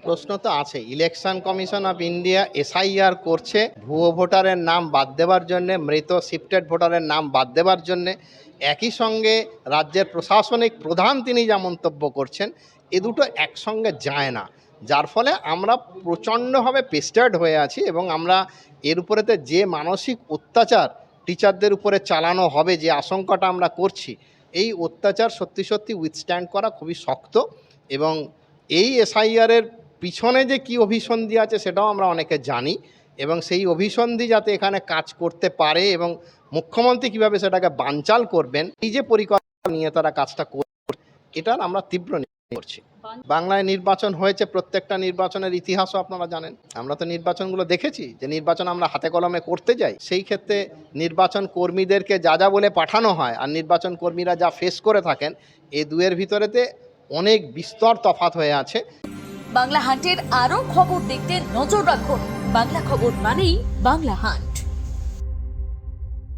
প্রশ্ন তো আছে। Election commission of India SIR করছে ভুয়ো ভোটারের নাম বাদ দেওয়ার জন্য, মৃত শিফটেড ভোটারের নাম বাদ দেওয়ার জন্য। একই সঙ্গে রাজ্যের প্রশাসনিক প্রধান তিনি যা মন্তব্য করছেন, এ দুটো একসঙ্গে যায় না। যার ফলে আমরা প্রচণ্ডভাবে পেস্টার্ড হয়ে আছি এবং আমরা এর উপরেতে যে মানসিক অত্যাচার টিচারদের উপরে চালানো হবে, যে আশঙ্কাটা আমরা করছি, এই অত্যাচার সত্যি সত্যি উইথস্ট্যান্ড করা খুবই শক্ত। এবং এই এসআইআরের পিছনে যে কী অভিসন্ধি আছে সেটাও আমরা অনেকে জানি, এবং সেই অভিসন্ধি যাতে এখানে কাজ করতে পারে এবং মুখ্যমন্ত্রী কীভাবে সেটাকে বানচাল করবেন, এই যে পরিকল্পনা নিয়ে তারা কাজটা করছে, এটার আমরা তীব্র নিন্দা করছি। বাংলায় নির্বাচন হয়েছে, প্রত্যেকটা নির্বাচনের ইতিহাসও আপনারা জানেন। আমরা তো নির্বাচনগুলো দেখেছি, যে নির্বাচন আমরা হাতে কলমে করতে যাই, সেই ক্ষেত্রে নির্বাচন কর্মীদেরকে যা যা বলে পাঠানো হয় আর নির্বাচন কর্মীরা যা ফেস করে থাকেন, এই দুয়ের ভিতরেতে অনেক বিস্তর তফাৎ হয়ে আছে। বাংলা হান্টের আরো খবর দেখতে নজর রাখুন। বাংলা খবর মানেই বাংলা হান্ট।